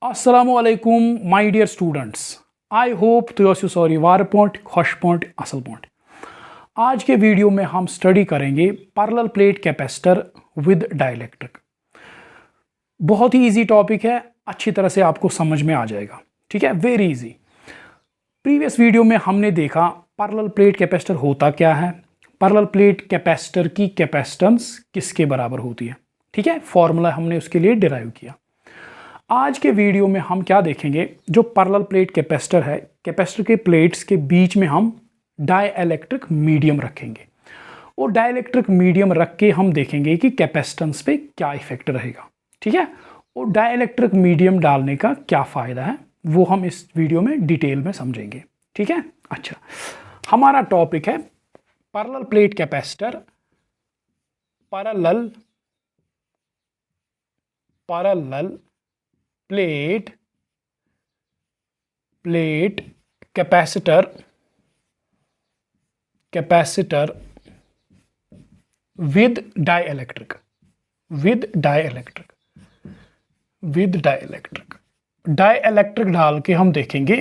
Assalamualaikum my dear students. I hope तो sorry वार point खुश point असल पॉइंट। आज के वीडियो में हम स्टडी करेंगे parallel plate capacitor with dielectric. बहुत ही इजी टॉपिक है, अच्छी तरह से आपको समझ में आ जाएगा। ठीक है, वेरी इजी। प्रीवियस वीडियो में हमने देखा पैरेलल प्लेट कैपेसिटर होता क्या है, पैरेलल प्लेट कैपेसिटर की कैपेसिटेंस किसके बराबर होती है। ठीक है, फॉर्मूला हमने उसके लिए डिराइव किया। आज के वीडियो में हम क्या देखेंगे, जो पैरेलल प्लेट कैपेसिटर है, कैपेसिटर के प्लेट्स के बीच में हम डाइइलेक्ट्रिक मीडियम रखेंगे और डाइइलेक्ट्रिक मीडियम रख के हम देखेंगे कि कैपेसिटेंस पे क्या इफेक्ट रहेगा। ठीक है, और डाइइलेक्ट्रिक मीडियम डालने का क्या फ़ायदा है वो हम इस वीडियो में डिटेल में समझेंगे। ठीक है, अच्छा, हमारा टॉपिक है parallel plate capacitor, parallel plate capacitor with dielectric dielectric डाल के हम देखेंगे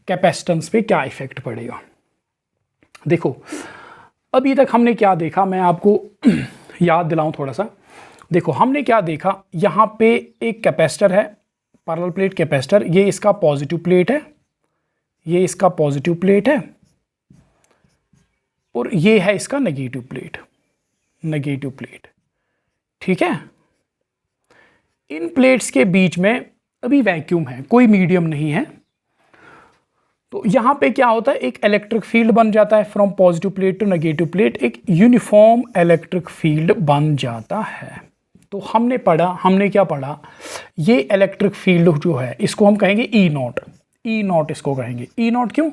कैपेसिटेंस पे क्या इफेक्ट पड़ेगा। देखो, अभी तक हमने क्या देखा, मैं आपको याद दिलाऊं थोड़ा सा। देखो, हमने क्या देखा, यहाँ पे एक कैपेसिटर है, पैरेलल प्लेट कैपेसिटर, ये इसका पॉजिटिव प्लेट है, ये इसका पॉजिटिव प्लेट है और ये है इसका नेगेटिव प्लेट। ठीक है, इन प्लेट्स के बीच में अभी वैक्यूम है, कोई मीडियम नहीं है। तो यहाँ पे क्या होता है, एक इलेक्ट्रिक फील्ड बन जाता है from positive plate to negative plate, एक यूनिफॉर्म इलेक्ट्रिक फील्ड बन जाता है। तो हमने क्या पढ़ा, ये इलेक्ट्रिक फील्ड जो है इसको हम कहेंगे ई नॉट इसको कहेंगे। ई नॉट क्यों?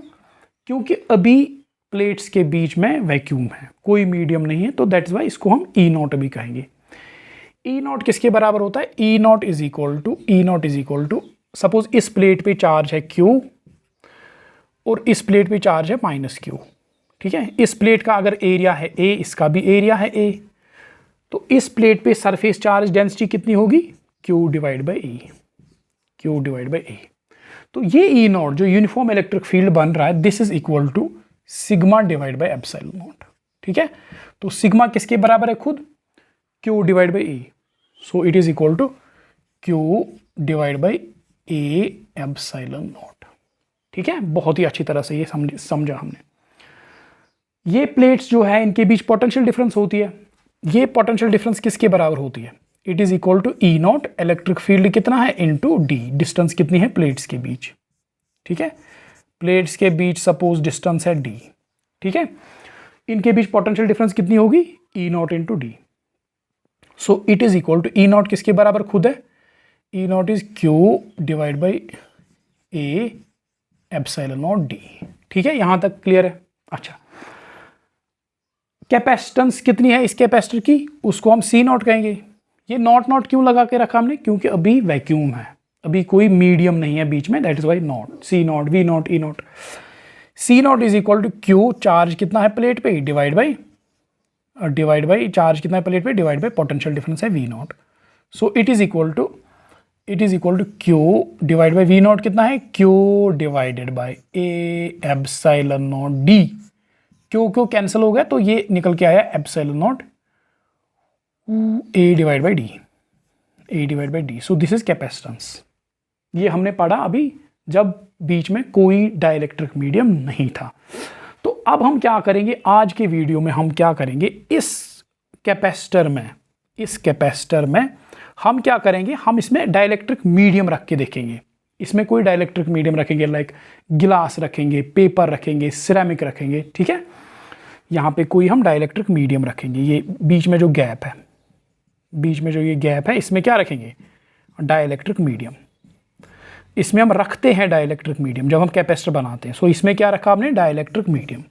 क्योंकि अभी प्लेट्स के बीच में वैक्यूम है, कोई मीडियम नहीं है, तो दैट्स वाई इसको हम ई नॉट अभी कहेंगे। ई नॉट किसके बराबर होता है? E naught is equal to suppose इस प्लेट पे चार्ज है Q और इस प्लेट पे चार्ज है -Q। ठीक है, इस प्लेट का अगर एरिया है A, इसका भी एरिया है A, तो इस प्लेट पे सरफेस चार्ज डेंसिटी कितनी होगी? Q divide by E। तो ये ई नॉट जो यूनिफॉर्म इलेक्ट्रिक फील्ड बन रहा है, this is equal to sigma divide by epsilon naught. ठीक है, तो सिग्मा किसके बराबर है? खुद Q divide by E। So it is equal to Q divide by A epsilon naught. ठीक है, बहुत ही अच्छी तरह से ये समझा हमने। ये प्लेट्स जो है इनके बीच पोटेंशियल डिफरेंस होती है, ये पोटेंशियल डिफरेंस किसके बराबर होती है? It is equal to E naught, electric field कितना है इनटू डी, डिस्टेंस कितनी है प्लेट्स के बीच। ठीक है, प्लेट्स के बीच सपोज डिस्टेंस है डी। ठीक है, इनके बीच पोटेंशियल डिफरेंस कितनी होगी? E naught into D. So it is equal to E naught किसके बराबर खुद है? E naught is Q divide by A epsilon naught D. ठीक है, यहां तक क्लियर है? अच्छा, कैपेसिटेंस कितनी है इस कैपेसिटर की, उसको हम सी नॉट कहेंगे। ये नॉट क्यों लगा के रखा हमने? क्योंकि अभी वैक्यूम है, अभी कोई मीडियम नहीं है बीच में, that is Y naught, C naught, V naught, E naught. C naught is equal to Q, charge कितना है प्लेट पे, डिवाइड बाई चार्ज कितना है प्लेट पे, डिवाइड बाई पोटेंशियल डिफरेंस है V not. So it is equal to Q divide by V naught कितना है? Q divided by A epsilon naught D. क्यों कैंसिल हो गया, तो ये निकल के आया epsilon naught A divide by D. So this is capacitance. ये हमने पढ़ा अभी जब बीच में कोई डाइइलेक्ट्रिक मीडियम नहीं था। तो अब हम क्या करेंगे, आज के वीडियो में हम क्या करेंगे, इस कैपेसिटर में हम क्या करेंगे, हम इसमें डाइइलेक्ट्रिक मीडियम रख के देखेंगे। इसमें कोई डाइइलेक्ट्रिक मीडियम रखेंगे, लाइक गिलास रखेंगे, पेपर रखेंगे, सिरेमिक रखेंगे। ठीक है, यहाँ पे कोई हम डाइइलेक्ट्रिक मीडियम रखेंगे। ये बीच में जो गैप है, इसमें क्या रखेंगे? Dielectric medium. इसमें हम रखते हैं डाइइलेक्ट्रिक मीडियम जब हम कैपेसिटर बनाते हैं। सो इसमें क्या रखा हमने? Dielectric medium.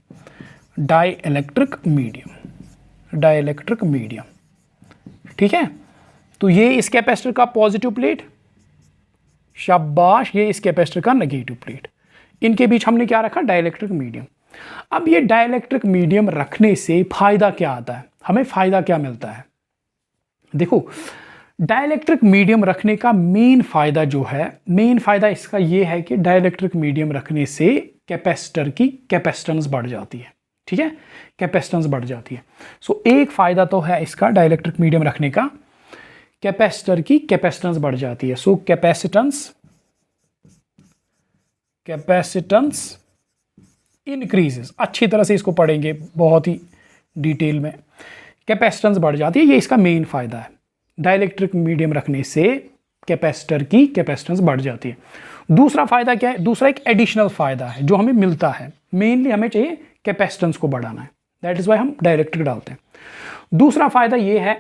ठीक है, तो ये इस कैपेसिटर का पॉजिटिव प्लेट, शाबाश, ये इस कैपेसिटर का नेगेटिव प्लेट, इनके बीच हमने क्या रखा? Dielectric medium. अब ये डाइइलेक्ट्रिक मीडियम रखने से फायदा क्या आता है, हमें फायदा क्या मिलता है? देखो, डाइलेक्ट्रिक मीडियम रखने का मेन फ़ायदा जो है, मेन फ़ायदा इसका ये है कि डाइलेक्ट्रिक मीडियम रखने से कैपेसिटर की कैपेसिटेंस बढ़ जाती है। ठीक है, कैपेसिटेंस बढ़ जाती है। सो एक फ़ायदा तो है इसका डाइलेक्ट्रिक मीडियम रखने का, कैपेसिटर की कैपेसिटेंस बढ़ जाती है। सो कैपेसिटेंस इंक्रीजेस, अच्छी तरह से इसको पढ़ेंगे बहुत ही डिटेल में। कैपेसिटेंस बढ़ जाती है, ये इसका मेन फ़ायदा है। डाइलेक्ट्रिक मीडियम रखने से कैपेसिटर की कैपेसिटेंस बढ़ जाती है। दूसरा फ़ायदा क्या है? दूसरा एक एडिशनल फ़ायदा है जो हमें मिलता है। मेनली हमें चाहिए कैपेसिटेंस को बढ़ाना है, दैट इज़ वाई हम डाइलेक्ट्रिक डालते हैं। दूसरा फ़ायदा ये है,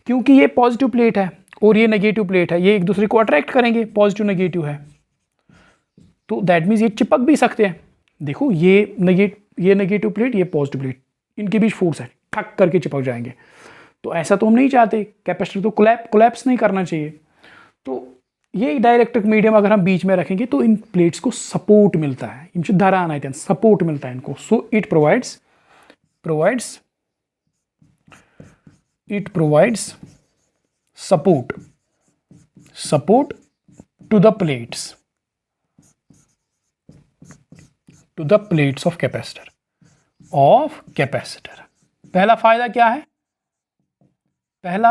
क्योंकि ये पॉजिटिव प्लेट है और ये नेगेटिव प्लेट है, ये एक दूसरे को अट्रैक्ट करेंगे, पॉजिटिव नेगेटिव है, तो दैट मीन्स ये चिपक भी सकते हैं। देखो ये नेगेटिव प्लेट, ये पॉजिटिव प्लेट, इनके बीच फोर्स है, ठक करके चिपक जाएंगे। तो ऐसा तो हम नहीं चाहते, कैपेसिटर तो कोलैप्स नहीं करना चाहिए। तो ये डाइलेक्ट्रिक मीडियम अगर हम बीच में रखेंगे तो इन प्लेट्स को सपोर्ट मिलता है, इनसे धराना है, सपोर्ट मिलता है इनको। So it provides support to the plates of capacitor. पहला फायदा क्या है? पहला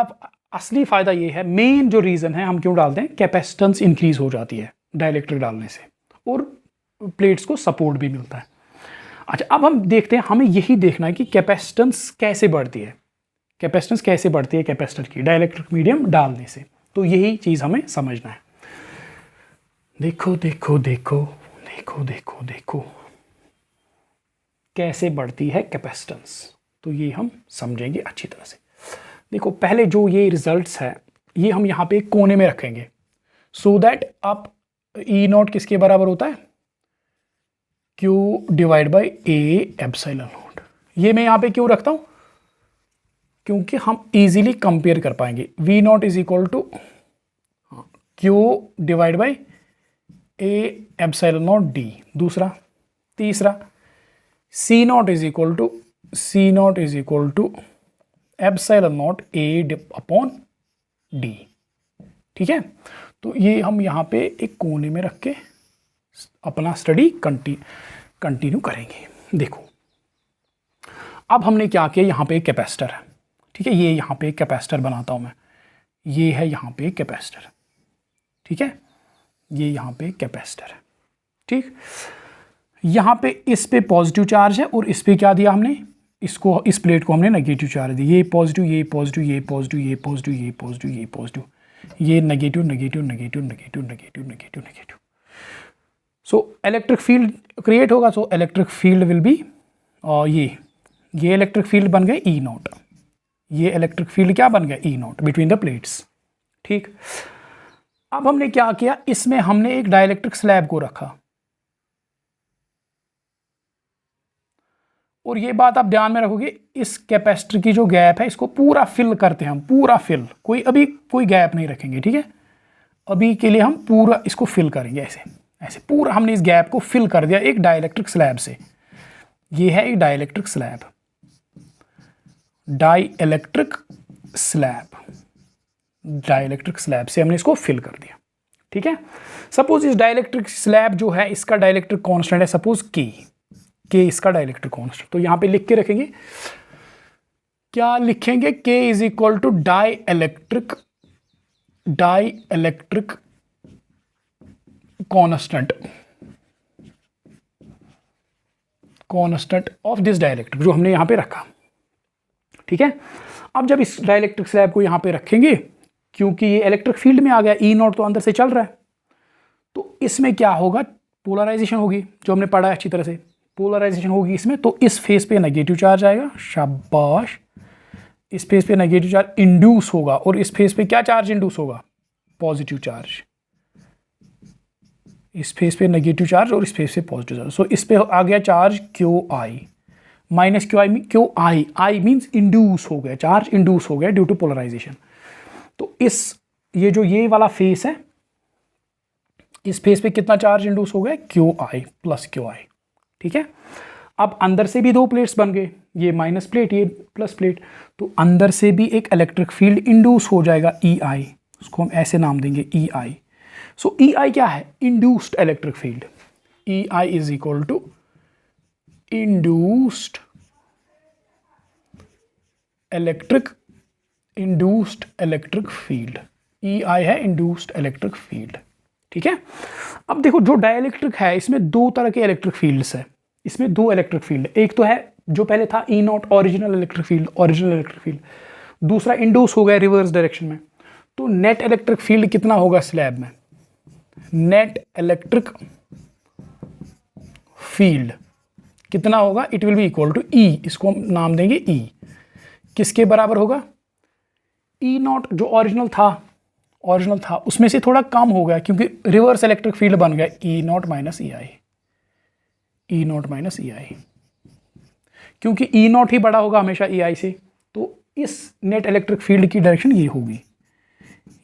असली फायदा ये है, मेन जो रीजन है हम क्यों डालते हैं, कैपेसिटेंस इंक्रीज हो जाती है डाइलेक्ट्रिक डालने से और प्लेट्स को सपोर्ट भी मिलता है। अच्छा, अब हम देखते हैं, हमें यही देखना है कि कैपेसिटेंस कैसे बढ़ती है, कैपेसिटर की डाइलेक्ट्रिक मीडियम डालने से। तो यही चीज हमें समझना है। देखो कैसे बढ़ती है कैपेसिटेंस, तो ये हम समझेंगे अच्छी तरह से। देखो पहले जो ये रिजल्ट्स है ये हम यहाँ पे एक कोने में रखेंगे, सो दैट अब ई नॉट किसके बराबर होता है, Q divide by A epsilon not. ये मैं यहाँ पे क्यों रखता हूँ, क्योंकि हम इजीली कंपेयर कर पाएंगे। V naught is equal to Q divide by A epsilon naught D, दूसरा। तीसरा C naught is equal to epsilon naught A upon D। ठीक है, तो ये हम यहाँ पे एक कोने में रख के अपना स्टडी कंटिन्यू करेंगे। देखो अब हमने क्या किया, यहाँ पे एक कैपेसिटर है। ठीक है, ये यहाँ पे एक कैपेसिटर बनाता हूँ मैं, ये है यहाँ पे एक कैपेसिटर। ठीक है, ये यहाँ पे एक कैपेसिटर है। ठीक, यहाँ पे इस पे पॉजिटिव चार्ज है और इस पे क्या दिया हमने, इसको, इस प्लेट को हमने नेगेटिव चार्ज दिया। ये पॉजिटिव, ये पॉजिटिव, ये पॉजिटिव, ये पॉजिटिव, ये पॉजिटिव, ये पॉजिटिव, ये negative negative negative negative negative negative negative. So electric field create होगा। So electric field will be, और ये इलेक्ट्रिक फील्ड बन गए ई नॉट, ये इलेक्ट्रिक फील्ड क्या बन गया, E naught between the plates. ठीक, अब हमने क्या किया, इसमें हमने एक डाइलेक्ट्रिक स्लैब को रखा, और ये बात आप ध्यान में रखोगे, इस कैपेसिटर की जो गैप है इसको पूरा फिल करते हैं हम, पूरा फिल, कोई गैप नहीं रखेंगे। ठीक है, अभी के लिए हम पूरा इसको फिल करेंगे, ऐसे पूरा हमने इस गैप को फिल कर दिया एक डाइलेक्ट्रिक स्लैब से। ये है एक डाइलेक्ट्रिक स्लैब से हमने इसको फिल कर दिया। ठीक है, सपोज इस डाइलेक्ट्रिक स्लैब जो है इसका डाइलेक्ट्रिक कांस्टेंट है सपोज के इसका डाइलेक्ट्रिक कांस्टेंट। तो यहां पे लिख के रखेंगे, क्या लिखेंगे, K is equal to dielectric constant of this dielectric, जो हमने यहां पे रखा। ठीक है, अब जब इस डाइलेक्ट्रिक स्लैब को यहां पे रखेंगे, क्योंकि ये इलेक्ट्रिक फील्ड में आ गया, ई नॉट तो अंदर से चल रहा है, तो इसमें क्या होगा, पोलराइजेशन होगी, जो हमने पढ़ा है अच्छी तरह से, पोलराइजेशन होगी इसमें। तो इस फेस पे नेगेटिव चार्ज आएगा, शाबाश, इस फेस पे नेगेटिव चार्ज इंड्यूस होगा, और इस फेस पे क्या चार्ज इंड्यूस होगा, पॉजिटिव चार्ज। इस फेस पे नेगेटिव चार्ज और इस फेस पे पॉजिटिव चार्ज। सो इस पे आ गया charge QI minus QI means induce हो गया, चार्ज इंड्यूस हो गया ड्यू टू पोलराइजेशन। तो ये जो ये वाला फेस है, इस फेस पे कितना चार्ज इंड्यूस हो गया, QI प्लस QI। ठीक है, अब अंदर से भी दो प्लेट्स बन गए, ये माइनस प्लेट, ये प्लस प्लेट, तो अंदर से भी एक इलेक्ट्रिक फील्ड इंड्यूस हो जाएगा EI, उसको हम ऐसे नाम देंगे ई आई। सो ई आई क्या है? Induced electric field. E I is equal to induced electric field. E I है इंड्यूस्ड इलेक्ट्रिक फील्ड, ठीक है। अब देखो जो डाइलेक्ट्रिक है इसमें दो तरह के इलेक्ट्रिक फील्ड्स है, इसमें दो इलेक्ट्रिक फील्ड, एक तो है जो पहले था ई नॉट ओरिजिनल इलेक्ट्रिक फील्ड, दूसरा इंड्यूस हो गया रिवर्स डायरेक्शन में। तो नेट इलेक्ट्रिक फील्ड कितना होगा स्लैब में? नेट इलेक्ट्रिक फील्ड कितना होगा? It will be equal to E, इसको हम नाम देंगे ई। किसके बराबर होगा? ई नॉट जो ओरिजिनल था उसमें से थोड़ा कम हो गया क्योंकि रिवर्स इलेक्ट्रिक फील्ड बन गया ई नॉट माइनस ई आई, क्योंकि ई नॉट ही बड़ा होगा हमेशा ई आई से। तो इस नेट इलेक्ट्रिक फील्ड की डायरेक्शन ये होगी,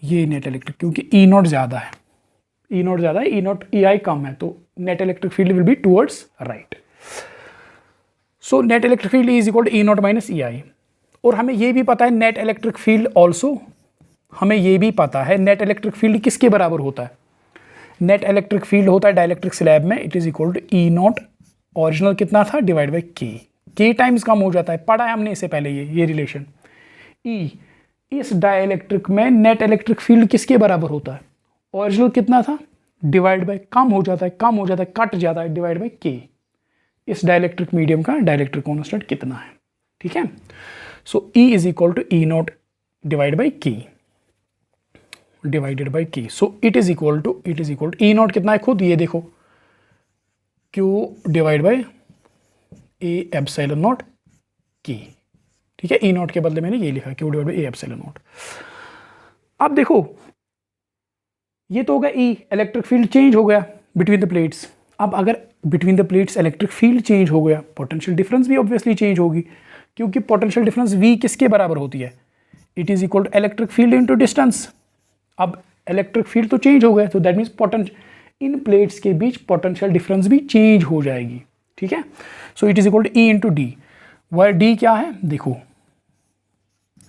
ये नेट इलेक्ट्रिक, क्योंकि ई नॉट ज़्यादा है, ई नॉट ई आई कम है, तो net electric field will be towards right. So net electric field is equal to E naught minus E I. और हमें ये भी पता है नेट इलेक्ट्रिक फील्ड ऑल्सो, हमें ये भी पता है नेट इलेक्ट्रिक फील्ड किसके बराबर होता है? नेट इलेक्ट्रिक फील्ड होता है डाइलेक्ट्रिक स्लैब में, it is equal to E naught original कितना था डिवाइड बाई के टाइम्स कम हो जाता है, पढ़ा है हमने इससे पहले ये रिलेशन। ई इस डाइलेक्ट्रिक में नेट इलेक्ट्रिक फील्ड किसके बराबर होता है? ओरिजिनल कितना था डिवाइड बाई, कम हो जाता है, कट जाता है, डिवाइड बाई के। इस डाइलेक्ट्रिक मीडियम का डाइलेक्ट्रिक कांस्टेंट कितना है, ठीक है। So E is equal to E not divide by K, divided by K. So it is equal to E naught कितना है खुद ये देखो, Q divide by A epsilon not K, ठीक है। ई नॉट के बदले मैंने ये लिखा Q divide by A epsilon not. अब देखो ये तो हो गया ई, इलेक्ट्रिक फील्ड चेंज हो गया बिटवीन द प्लेट्स। अब अगर between the plates electric field change हो गया, पोटेंशियल डिफरेंस भी ऑब्वियसली चेंज होगी, क्योंकि पोटेंशियल डिफरेंस वी किसके बराबर होती है? It is equal to electric field into distance. अब इलेक्ट्रिक फील्ड तो चेंज हो गया, तो दैट मीन्स इन प्लेट्स के बीच पोटेंशियल डिफरेंस भी चेंज हो जाएगी, ठीक है। So it is equal to E into D, where D क्या है देखो,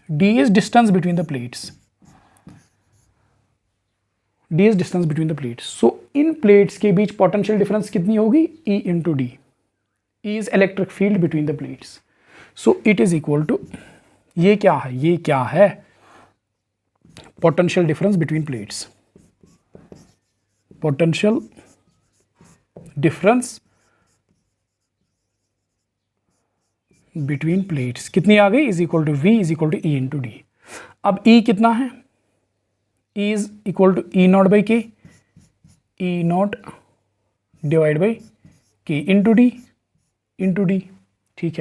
D is distance between the plates, D is distance between the plates. So इन प्लेट्स के बीच पोटेंशियल डिफरेंस कितनी होगी? E into D, E is electric field between the plates. So it is equal to, ये क्या है potential difference between plates, potential difference between plates कितनी आ गई? Is equal to V is equal to E into D. अब E कितना है? E is equal to E naught by के, E not divide by K into D, ठीक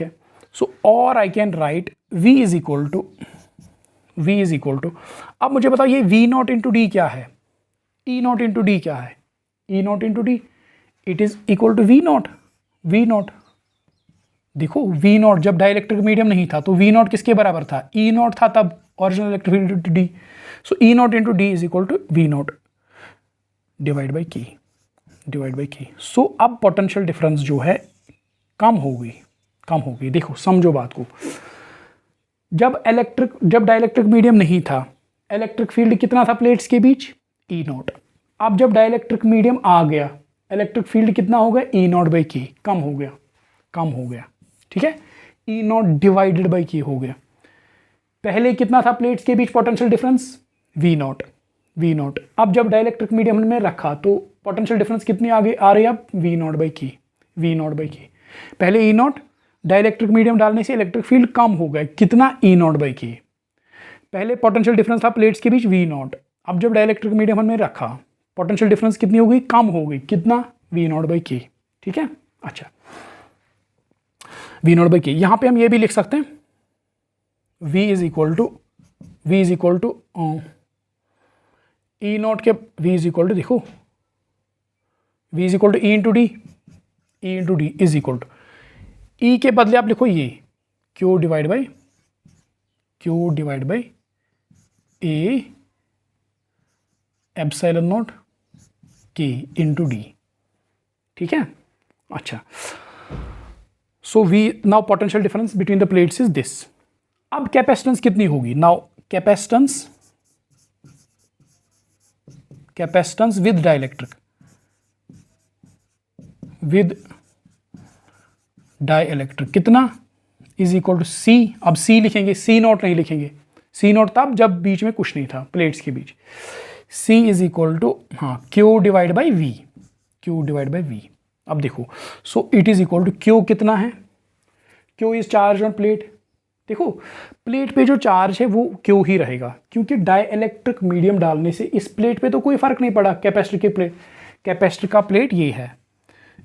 है। So और I can write v is equal to, अब मुझे बताओ ये वी नॉट इंटू डी क्या है? ई नॉट इंटू डी क्या है? E naught into D, it is equal to V naught. देखो वी नॉट जब डाइलेक्ट्रिक मीडियम नहीं था तो वी नॉट किसके बराबर था? ई नॉट था तब, original electric field into D. So E naught into D is equal to V not divide by K. So अब पोटेंशियल डिफरेंस जो है कम हो गई। देखो समझो बात को, जब डाइलेक्ट्रिक मीडियम नहीं था, इलेक्ट्रिक फील्ड कितना था प्लेट्स के बीच? ई नॉट। अब जब डाइलेक्ट्रिक मीडियम आ गया, इलेक्ट्रिक फील्ड कितना हो गया? ई नॉट बाई के, कम हो गया, ठीक है। ई नॉट डिवाइडेड बाई के हो गया। पहले कितना था प्लेट्स के बीच पोटेंशियल डिफरेंस? V naught. अब जब डाइलेक्ट्रिक मीडियम में रखा तो पोटेंशियल डिफरेंस कितनी आ रही है अब? वी नॉट बाई के। पहले ई नॉट, डाइलेक्ट्रिक मीडियम डालने से इलेक्ट्रिक फील्ड कम हो गया, कितना? ई नॉट बाई के। पहले पोटेंशियल डिफरेंस था प्लेट्स के बीच वी नॉट, अब जब डाइलेक्ट्रिक मीडियम हमने रखा पोटेंशियल डिफरेंस कितनी हो गई? कम हो गई, कितना? वी नॉट बाई के, ठीक है। अच्छा, वी नॉट बाई के, यहाँ पे हम ये भी लिख सकते हैं v is equal to E naught K, v is equal to, देखो v is equal to E into D is equal to, E के बदले आप लिखो ये q divide by A epsilon not K into D, ठीक है। अच्छा, so we now potential difference between the plates is this. अब कैपेसिटेंस कितनी होगी? Now capacitance capacitance with dielectric, with dielectric कितना इज इक्वल टू सी। अब सी लिखेंगे, सी not नहीं लिखेंगे, सी नॉट तब जब बीच में कुछ नहीं था प्लेट्स के बीच। C is equal to Q divide by V, Q divide by V. अब देखो, so it is equal to Q कितना है, Q is charge on plate. देखो प्लेट पे जो चार्ज है वो क्यू ही रहेगा, क्योंकि डाइलेक्ट्रिक मीडियम डालने से इस प्लेट पे तो कोई फर्क नहीं पड़ा। कैपेसिटर के प्लेट, कैपेसिटर का प्लेट ये है,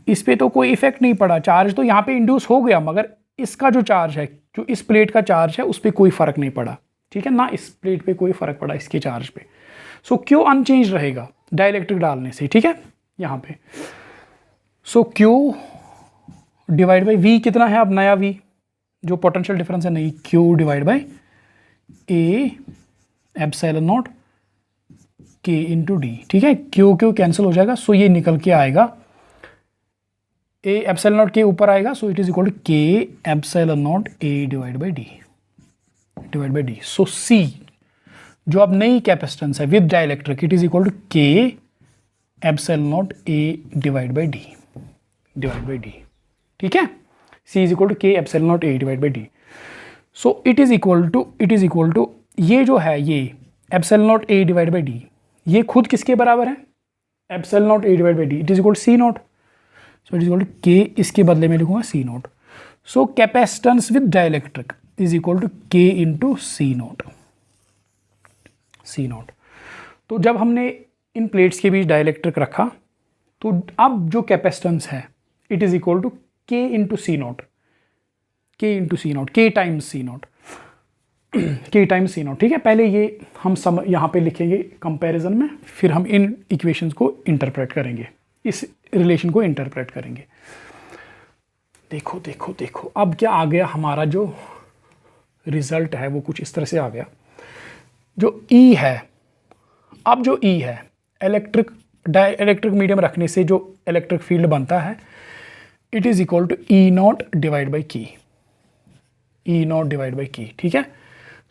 इस पे तो कोई इफेक्ट नहीं पड़ा, चार्ज तो यहाँ पे इंड्यूस हो गया, मगर इसका जो चार्ज है, जो इस प्लेट का चार्ज है उस पर कोई फर्क नहीं पड़ा। ठीक है ना, इस प्लेट पे कोई फर्क पड़ा इसके चार्ज पे। सो क्यू अनचेंज रहेगा डाइलेक्ट्रिक डालने से। ठीक है यहाँ पे, सो क्यू डिवाइड बाई वी कितना है, अब नया वी जो पोटेंशियल डिफरेंस है, नहीं, Q divide by A epsilon not K into D. ठीक है, क्यू क्यू कैंसिल हो जाएगा, सो ये निकल के आएगा ए एप्सिलॉन नॉट के ऊपर आएगा, so it is equal to K epsilon naught A divide by D, divide by D. So C जो अब नई कैपेसिटेंस है with dielectric, it is equal to K epsilon naught A divide by D, divide by D. ठीक है, C is equal to K epsilon naught A divide by D. So it is equal to ये जो है, ये epsilon naught A divide by D, ये खुद किसके बराबर है, epsilon naught A divide by D, it is equal to C naught. So it is equal to K, इसके बदले में लिखूंगा C naught. So capacitance with dielectric is equal to K into C naught, C naught. तो जब हमने इन plates के बीच dielectric रखा, तो अब जो कैपेसिटेंस है it is equal to K into C not, K into C not, के टाइम्स सी नॉट, के टाइम्स सी नॉट। ठीक है, पहले ये हम यहाँ पे लिखेंगे कंपैरिजन में, फिर हम इन इक्वेशंस को इंटरप्रेट करेंगे, इस रिलेशन को इंटरप्रेट करेंगे। देखो देखो देखो, अब क्या आ गया हमारा जो रिजल्ट है वो कुछ इस तरह से आ गया। जो E है, अब जो E है, इलेक्ट्रिक मीडियम रखने से जो इलेक्ट्रिक फील्ड बनता है, it is equal to E not divide by K, E not divide by K. ठीक है,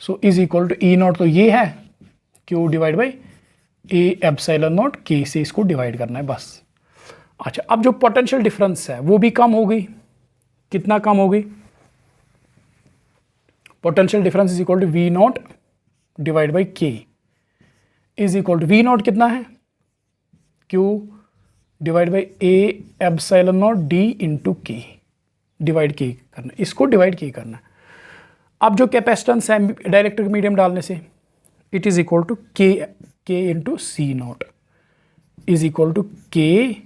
so is equal to E not तो ये है, Q divide by A epsilon not K से इसको डिवाइड करना है बस। अच्छा, अब जो पोटेंशियल डिफरेंस है वो भी कम हो गई, कितना कम हो गई, potential difference is equal to V not divide by K is equal to V naught कितना है, Q divide by A epsilon naught D into K, divide के करना, इसको डिवाइड के करना। अब जो कैपेसिटेंस है डाइलेक्ट्रिक मीडियम डालने से, it is equal to K into C naught is equal to K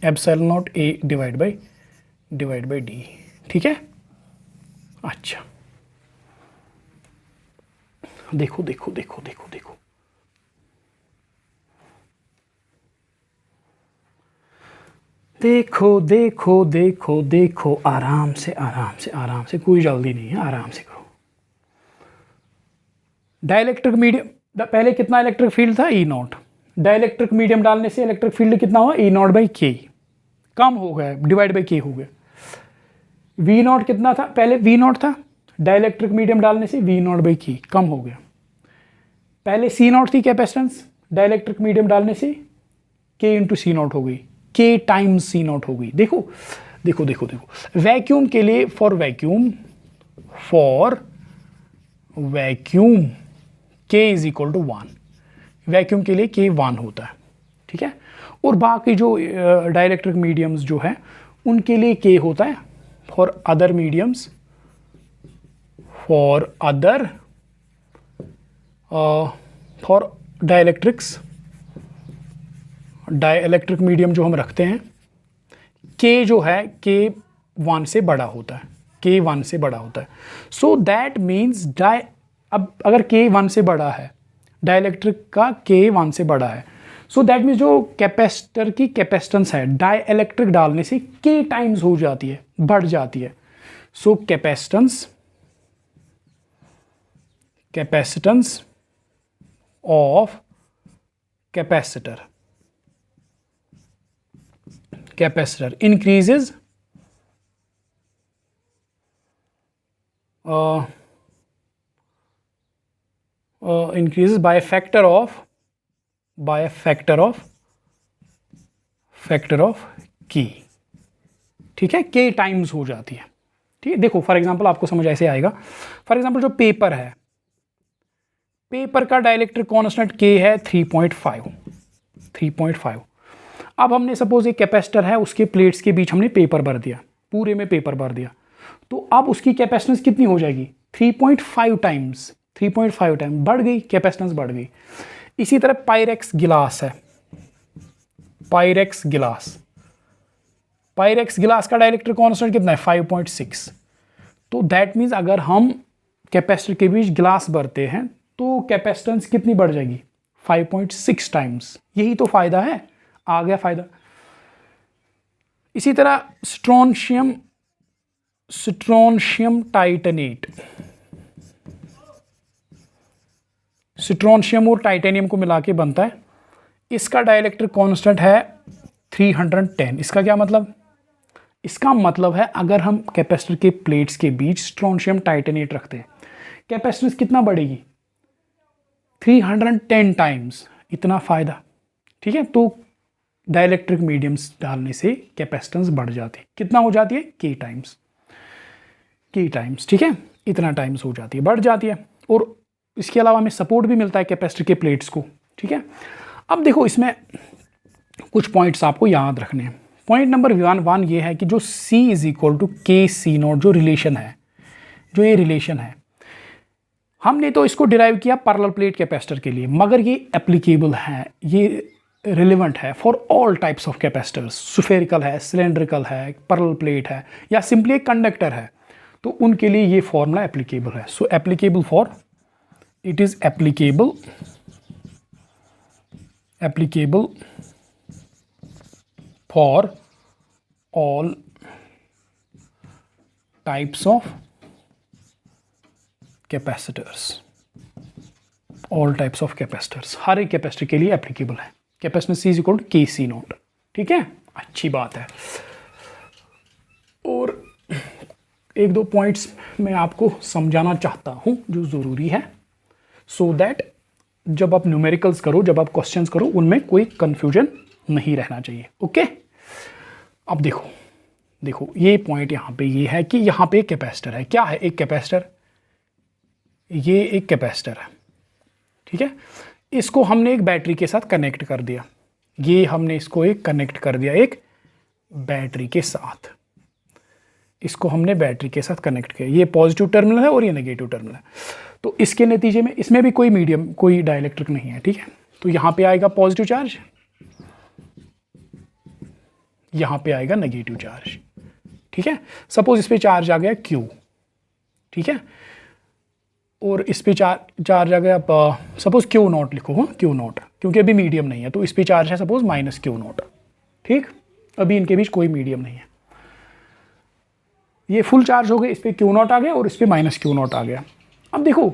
epsilon naught A divide by D. ठीक है, अच्छा देखो देखो देखो देखो देखो, देखो देखो देखो देखो, आराम से आराम से आराम से, कोई जल्दी नहीं है, आराम से करो। डाइलेक्ट्रिक मीडियम, पहले कितना इलेक्ट्रिक फील्ड था, ई नॉट, डाइलेक्ट्रिक मीडियम डालने से इलेक्ट्रिक फील्ड कितना हुआ, ई नॉट बाई के, कम हो गया, डिवाइड बाई के हो गया। वी नॉट कितना था, पहले वी नॉट था, डाइलेक्ट्रिक मीडियम डालने से वी नॉट बाई के कम हो गया। पहले सी नॉट थी कैपेसिटेंस, डाइलेक्ट्रिक मीडियम डालने से के इंटू सी नॉट हो गई, के टाइम्स सी नॉट हो गई। देखो देखो देखो देखो, वैक्यूम के लिए, फॉर वैक्यूम के इज इक्वल टू 1, वैक्यूम के लिए के 1 होता है। ठीक है, और बाकी जो डाइलेक्ट्रिक मीडियम्स जो है उनके लिए के होता है, for other mediums, for dielectric medium जो हम रखते हैं, के जो है के 1 से बड़ा होता है, के 1 से बड़ा होता है। सो दैट मीन्स अब अगर के 1 से बड़ा है, डाइलेक्ट्रिक का के 1 से बड़ा है, सो दैट मीन्स जो कैपेसिटर की कैपेसिटेंस है डाइलेक्ट्रिक डालने से के टाइम्स हो जाती है, बढ़ जाती है। So capacitance of capacitor increases increases by a factor of by factor of K, ठीक है, के टाइम्स हो जाती है। ठीक है, देखो फॉर एग्जांपल आपको समझ ऐसे आएगा। फॉर एग्जांपल जो पेपर है, पेपर का डाइलेक्ट्रिक कांस्टेंट के है 3.5। अब हमने सपोज एक कैपेसिटर है, उसके प्लेट्स के बीच हमने पेपर भर दिया, पूरे में पेपर भर दिया, तो अब उसकी कैपेसिटेंस कितनी हो जाएगी? 3.5 टाइम्स, 3.5 टाइम बढ़ गई, कैपेसिटेंस बढ़ गई। इसी तरह पायरेक्स गिलास है, पायरेक्स गिलास का डाइलेक्ट्रिक कांस्टेंट कितना है? 5.6। तो दैट मीन्स अगर हम कैपेसिटर के बीच गिलास भरते हैं तो कैपेसिटेंस कितनी बढ़ जाएगी? 5.6 टाइम्स। यही तो फायदा है, आ गया फायदा। इसी तरह स्ट्रोंशियम टाइटेनेट, स्ट्रोंशियम और टाइटेनियम को मिला के बनता है, इसका डाइलेक्ट्रिक कांस्टेंट है 310। इसका क्या मतलब? इसका मतलब है अगर हम कैपेसिटर के प्लेट्स के बीच स्ट्रोंशियम टाइटेनेट रखते हैं, कैपेसिटेंस कितना बढ़ेगी? 310 टाइम्स। इतना फायदा। ठीक है, तो डाइलेक्ट्रिक मीडियम्स डालने से कैपेसिटेंस बढ़ जाती है। कितना हो जाती है? के टाइम्स, ठीक है, इतना टाइम्स हो जाती है, बढ़ जाती है। और इसके अलावा हमें सपोर्ट भी मिलता है कैपेसिटर के प्लेट्स को। ठीक है, अब देखो इसमें कुछ पॉइंट्स आपको याद रखने हैं। पॉइंट नंबर वन ये है कि जो C इज इक्वल टू के सी नॉट, जो रिलेशन है, जो ये रिलेशन है, हमने तो इसको डिराइव किया पैरेलल प्लेट कैपेसिटर के लिए, मगर ये एप्लीकेबल है, ये रिलेवेंट है for all types of capacitors. Spherical है, सिलेंड्रिकल है, पैरेलल प्लेट है, या सिंपली एक कंडक्टर है, तो उनके लिए ये फॉर्मूला एप्लीकेबल है। So applicable for, it is applicable for all types of capacitors, all types of capacitors, हर एक कैपेसिटर के लिए एप्लीकेबल है। कैपेसिटेंस इज इक्वल टू के सी नॉट। ठीक है, अच्छी बात है। और एक दो पॉइंट्स मैं आपको समझाना चाहता हूं जो ज़रूरी है, सो दैट जब आप न्यूमेरिकल्स करो, जब आप क्वेश्चंस करो, उनमें कोई कंफ्यूजन नहीं रहना चाहिए। ओके, अब देखो ये पॉइंट यहाँ पे ये है कि यहाँ पे एक कैपेसिटर है। क्या है? एक कैपेसिटर, ये एक कैपेसिटर है। ठीक है, इसको हमने एक बैटरी के साथ कनेक्ट कर दिया, ये हमने इसको एक कनेक्ट कर दिया एक बैटरी के साथ, इसको हमने बैटरी के साथ कनेक्ट किया। ये पॉजिटिव टर्मिनल है और ये नेगेटिव टर्मिनल है। तो इसके नतीजे में इसमें भी कोई मीडियम, कोई डाइलेक्ट्रिक नहीं है। ठीक है, तो यहाँ पे आएगा पॉजिटिव चार्ज, यहाँ पे आएगा नेगेटिव चार्ज। ठीक है, सपोज इस पे चार्ज आ गया Q, ठीक है, और इस पे चार्ज आ गया, सपोज Q नॉट लिखो, हाँ Q नॉट, क्योंकि अभी मीडियम नहीं है, तो इस पे चार्ज है सपोज -Q नॉट। ठीक, अभी इनके बीच कोई मीडियम नहीं है। ये फुल चार्ज हो गए, इस पे Q नॉट आ गया और इस पे -Q नॉट आ गया। अब देखो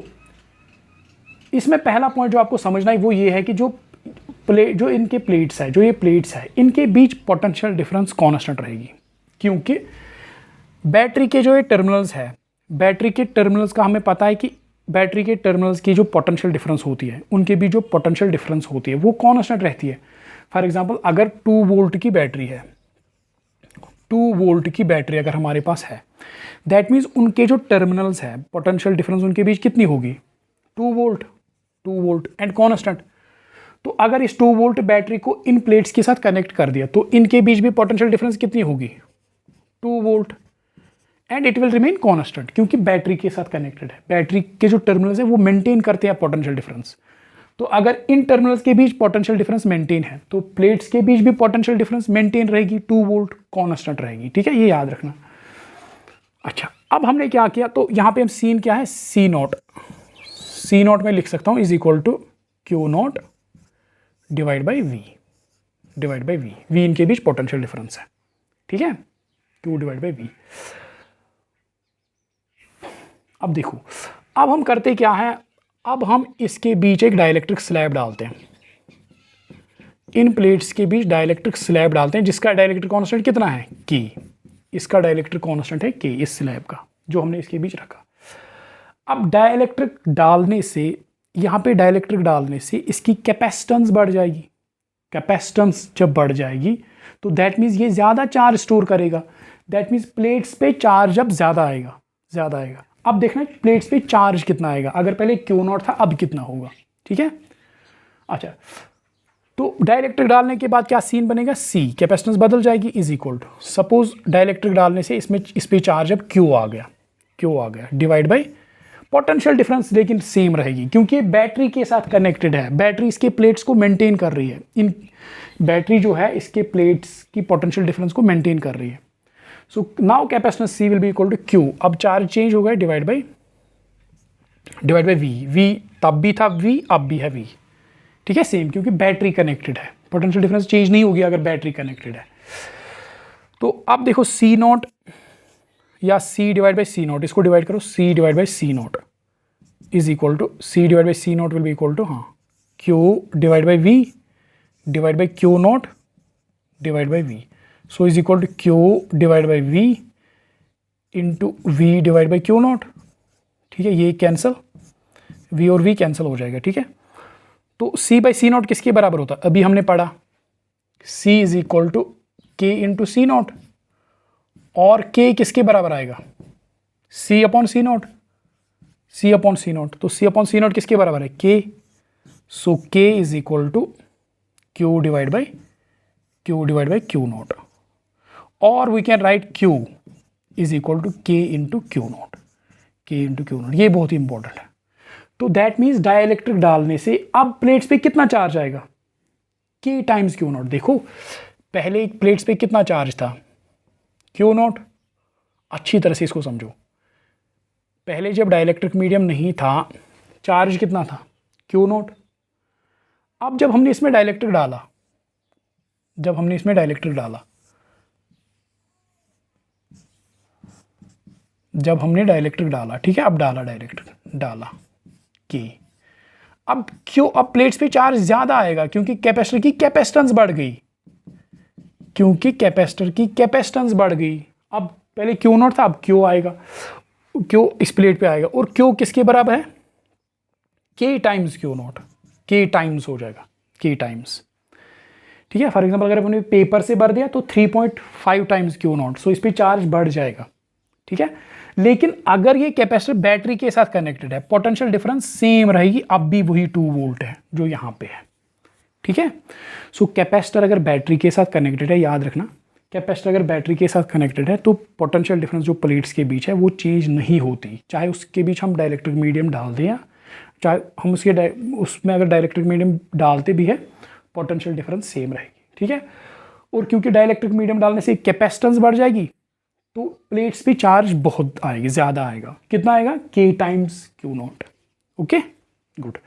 इसमें पहला पॉइंट जो आपको समझना है वो ये है कि जो इनके प्लेट्स है, जो ये प्लेट्स है, इनके बीच पोटेंशियल डिफरेंस कांस्टेंट रहेगी, क्योंकि बैटरी के जो ये टर्मिनल्स है, बैटरी के टर्मिनल्स का हमें पता है कि बैटरी के टर्मिनल्स की जो पोटेंशियल डिफरेंस होती है, उनके बीच जो पोटेंशियल डिफरेंस होती है वो कांस्टेंट रहती है। फॉर एग्जांपल अगर 2 वोल्ट की बैटरी है, 2 वोल्ट की बैटरी अगर हमारे पास है, दैट मीन्स उनके जो टर्मिनल्स है, पोटेंशियल डिफरेंस उनके बीच कितनी होगी? 2 वोल्ट एंड कांस्टेंट। तो अगर इस 2 वोल्ट बैटरी को इन प्लेट्स के साथ कनेक्ट कर दिया तो इनके बीच भी पोटेंशियल डिफरेंस कितनी होगी? 2 volt and it will remain constant, क्योंकि बैटरी के साथ कनेक्टेड है। बैटरी के जो टर्मिनल्स है वो मेंटेन करते हैं पोटेंशियल डिफरेंस। तो अगर इन टर्मिनल्स के बीच पोटेंशियल डिफरेंस मेंटेन है तो प्लेट्स के बीच भी पोटेंशियल डिफरेंस मेंटेन रहेगी, 2 वोल्ट कांस्टेंट रहेगी। ठीक है, ये याद रखना। अच्छा, अब हमने क्या किया, तो यहाँ पे हम सीन क्या है, सी नॉट में लिख सकता हूँ is equal to Q not divide by V, V इनके बीच पोटेंशियल डिफरेंस है। ठीक है, Q डिवाइड बाई वी। अब देखो, अब हम करते क्या है, अब हम इसके बीच एक डाइलेक्ट्रिक स्लैब डालते हैं, इन प्लेट्स के बीच डाइलेक्ट्रिक स्लैब डालते हैं, जिसका डाइलेक्ट्रिक कांस्टेंट कितना है? K। इसका डाइलेक्ट्रिक कांस्टेंट है K, इस स्लैब का जो हमने इसके बीच रखा। अब डाइलेक्ट्रिक डालने से यहाँ पे डाइलेक्ट्रिक डालने से इसकी कैपेसिटेंस बढ़ जाएगी। कैपेसिटेंस जब बढ़ जाएगी तो दैट मीन्स ये ज़्यादा चार्ज स्टोर करेगा। दैट मीन्स प्लेट्स पे चार्ज अब ज़्यादा आएगा। अब देखना प्लेट्स पे चार्ज कितना आएगा, अगर पहले क्यू नॉट था अब कितना होगा। ठीक है, अच्छा, तो डाइलेक्ट्रिक डालने के बाद क्या सीन बनेगा, सी कैपेसिटेंस बदल जाएगी is equal to, suppose dielectric डालने से इस पे चार्ज अब क्यू आ गया डिवाइड बाई पोटेंशियल डिफरेंस, लेकिन सेम रहेगी क्योंकि बैटरी के साथ कनेक्टेड है। बैटरी इसके प्लेट्स को मेंटेन कर रही है, इन बैटरी जो है इसके प्लेट्स की पोटेंशियल डिफरेंस को मेंटेन कर रही है। So now capacitance C will be equal to Q, अब चार्ज चेंज हो गया डिवाइड बाई वी तब भी था वी, अब भी है वी। ठीक है, सेम, क्योंकि बैटरी कनेक्टेड है, पोटेंशियल डिफरेंस चेंज नहीं होगी अगर बैटरी कनेक्टेड है। तो अब देखो सी नॉट या C divide by C naught, इसको डिवाइड करो, C divide by C naught is equal to, C divide by C naught will be equal to, हाँ, Q divide by V divide by Q not divide by V. So is equal to Q divide by V into V divide by Q naught. ठीक है, ये cancel, V और V cancel हो जाएगा। ठीक है, तो सी बाई सी नॉट किसके बराबर होता है, अभी हमने पढ़ा, C is equal to K into C naught, और के किसके बराबर आएगा, C upon C naught, C upon C naught. तो सी अपॉन सी नॉट किसके बराबर है, K. So K is equal to Q divide by Q naught, और we can write Q is equal to K into Q naught, K into Q naught. ये बहुत ही important है। तो that means dielectric डालने से अब प्लेट्स पे कितना चार्ज आएगा, के टाइम्स क्यू नॉट। देखो पहले प्लेट्स पे कितना चार्ज था, क्यू नॉट। अच्छी तरह से इसको समझो, पहले जब डाइलेक्ट्रिक मीडियम नहीं था चार्ज कितना था, क्यू नॉट। अब जब हमने इसमें डाइलेक्ट्रिक डाला, ठीक है, अब डाला डाइलेक्ट्रिक, डाला के, अब क्यों, अब प्लेट्स पे चार्ज ज़्यादा आएगा क्योंकि कैपेसिटर की कैपेसिटेंस बढ़ गई, अब पहले क्यू नॉट था, अब क्यू आएगा, क्यू इस प्लेट पे आएगा, और क्यू किसके बराबर है, के टाइम्स क्यू नॉट, के टाइम्स हो जाएगा, के टाइम्स। ठीक है, फॉर एग्जांपल अगर अपने पेपर से भर दिया तो 3.5 टाइम्स क्यू नॉट, सो इस पे चार्ज बढ़ जाएगा। ठीक है, लेकिन अगर ये कैपेसिटर बैटरी के साथ कनेक्टेड है, पोटेंशियल डिफरेंस सेम रहेगी, अब भी वही 2 वोल्ट है जो यहाँ पे है। ठीक है, सो कैपेसिटर अगर बैटरी के साथ कनेक्टेड है, याद रखना, कैपेसिटर अगर बैटरी के साथ कनेक्टेड है तो पोटेंशियल डिफरेंस जो प्लेट्स के बीच है वो चेंज नहीं होती, चाहे उसके बीच हम डाइलेक्ट्रिक मीडियम डाल दें या चाहे हम उसमें अगर डाइलेक्ट्रिक मीडियम डालते भी है, पोटेंशियल डिफरेंस सेम रहेगी। ठीक है, और क्योंकि डाइलेक्ट्रिक मीडियम डालने से कैपेसिटेंस बढ़ जाएगी तो प्लेट्स पे चार्ज बहुत आएगी, ज़्यादा आएगा। कितना आएगा, के times Q not. Okay, good.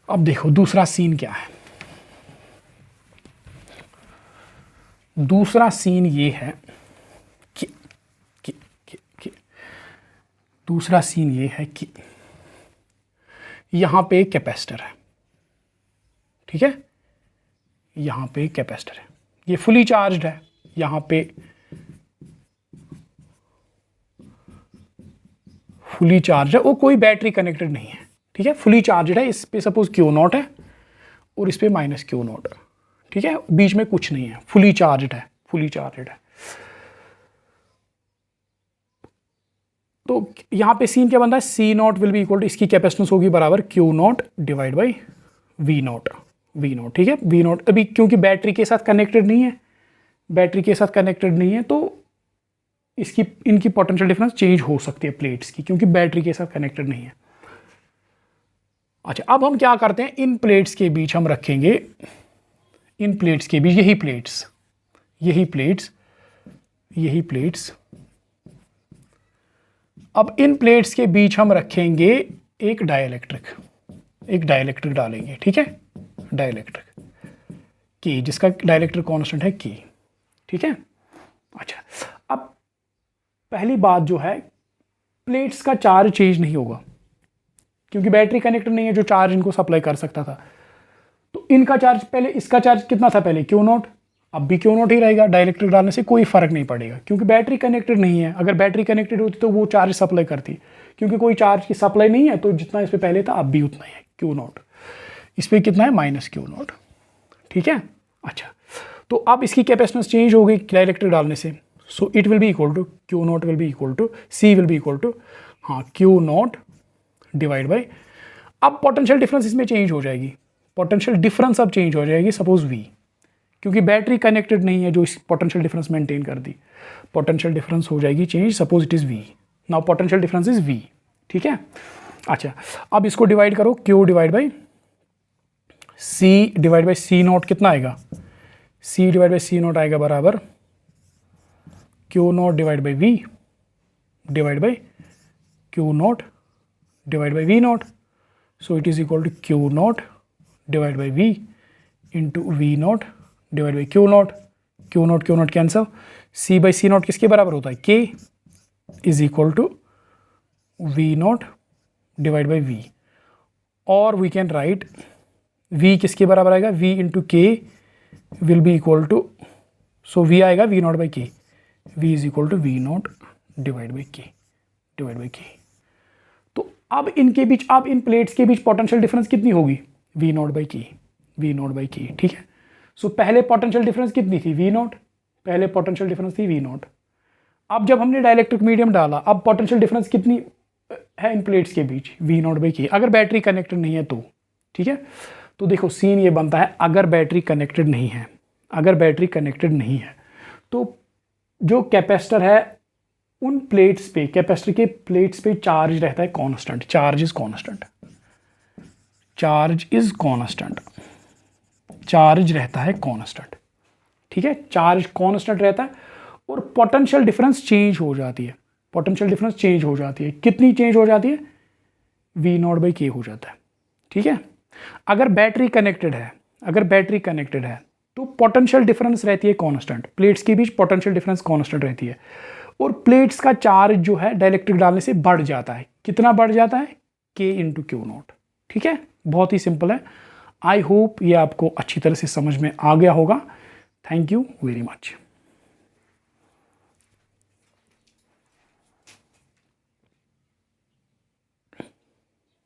अब देखो दूसरा सीन क्या है। दूसरा सीन ये है कि दूसरा सीन ये है कि यहाँ पे कैपेसिटर है। ठीक है, यहाँ पे कैपेसिटर है, ये फुली चार्ज्ड है, यहाँ पे फुली चार्ज है और कोई बैटरी कनेक्टेड नहीं है। ठीक है, फुली चार्जड है, इस पे सपोज क्यू नॉट है और इस पे माइनस क्यू नॉट है। ठीक है, बीच में कुछ नहीं है, फुली चार्जड है। तो यहाँ पे सीन क्या बनता है, C naught will be equal to, इसकी कैपेसिटेंस होगी बराबर Q not divide by V naught. ठीक है, वी नॉट अभी क्योंकि बैटरी के साथ कनेक्टेड नहीं है, तो इनकी पोटेंशियल डिफरेंस चेंज हो सकती है प्लेट्स की, क्योंकि बैटरी के साथ कनेक्टेड नहीं है। अच्छा, अब हम क्या करते हैं, इन प्लेट्स के बीच हम रखेंगे, इन प्लेट्स के बीच यही प्लेट्स, अब इन प्लेट्स के बीच हम रखेंगे एक डाइलेक्ट्रिक डालेंगे। ठीक है, डाइलेक्ट्रिक की, जिसका डाइलेक्ट्रिक कांस्टेंट है की। ठीक है, अच्छा, अब पहली बात जो है, प्लेट्स का चार्ज चेंज नहीं होगा क्योंकि बैटरी कनेक्टेड नहीं है जो चार्ज इनको सप्लाई कर सकता था। तो इनका चार्ज पहले, इसका चार्ज कितना था पहले, क्यू नॉट, अब भी क्यू नॉट ही रहेगा, डाइलेक्ट्रिक डालने से कोई फर्क नहीं पड़ेगा क्योंकि बैटरी कनेक्टेड नहीं है। अगर बैटरी कनेक्टेड होती तो वो चार्ज सप्लाई करती, क्योंकि कोई चार्ज की सप्लाई नहीं है तो जितना इस पर पहले था अब भी उतना ही है क्यू नॉट। इस पर कितना है माइनस क्यू नॉट, ठीक है। अच्छा, तो अब इसकी कैपेसिटेंस चेंज हो गई डाइलेक्ट्रिक डालने से, so it will be equal to Q not will be equal to C will be equal to Q not divide by, अब पोटेंशियल डिफरेंस इसमें चेंज हो जाएगी, पोटेंशियल डिफरेंस अब चेंज हो जाएगी सपोज वी, क्योंकि बैटरी कनेक्टेड नहीं है जो इस पोटेंशियल डिफरेंस मेंटेन कर दी, पोटेंशियल डिफरेंस हो जाएगी change, suppose it is V, now potential difference is V, ठीक है। अच्छा, अब इसको डिवाइड करो, Q divide by C not कितना आएगा, C divide by C not आएगा बराबर Q not divide by V divide by Q not divide by V not, so it is equal to Q not divide by V into V not divide by Q not cancel, C by C not किसके बराबर होता है, K is equal to V not divide by V, और we can write v किसके बराबर आएगा, v into K will be equal to, so v आएगा v not by K, v is equal to V not divide by K. तो अब इनके बीच, अब इन plates के बीच पोटेंशियल डिफरेंस कितनी होगी, v नॉट बाई के, ठीक है। सो पहले पोटेंशियल डिफरेंस कितनी थी, v नॉट, पहले पोटेंशियल डिफरेंस थी v नॉट। अब जब हमने डाइलेक्ट्रिक मीडियम डाला, अब पोटेंशियल डिफरेंस कितनी है इन प्लेट्स के बीच, v नॉट बाई के, अगर बैटरी कनेक्टेड नहीं है तो, ठीक है। तो देखो सीन ये बनता है, अगर बैटरी कनेक्टेड नहीं है, तो जो कैपेसिटर है उन प्लेट्स पे, कैपेसिटर के प्लेट्स पे चार्ज रहता है कांस्टेंट, चार्ज इज रहता है कांस्टेंट, ठीक है, चार्ज कांस्टेंट रहता है और पोटेंशियल डिफरेंस चेंज हो जाती है, कितनी चेंज हो जाती है, वी नॉट बाई के हो जाता है, ठीक है। अगर बैटरी कनेक्टेड है तो पोटेंशियल डिफरेंस रहती है कांस्टेंट, प्लेट्स के बीच पोटेंशियल डिफरेंस कांस्टेंट रहती है, और प्लेट्स का चार्ज जो है डाइलेक्ट्रिक डालने से बढ़ जाता है, कितना बढ़ जाता है, के इंटू क्यू नॉट, ठीक है। बहुत ही सिंपल है। आई होप ये आपको अच्छी तरह से समझ में आ गया होगा। Thank you very much.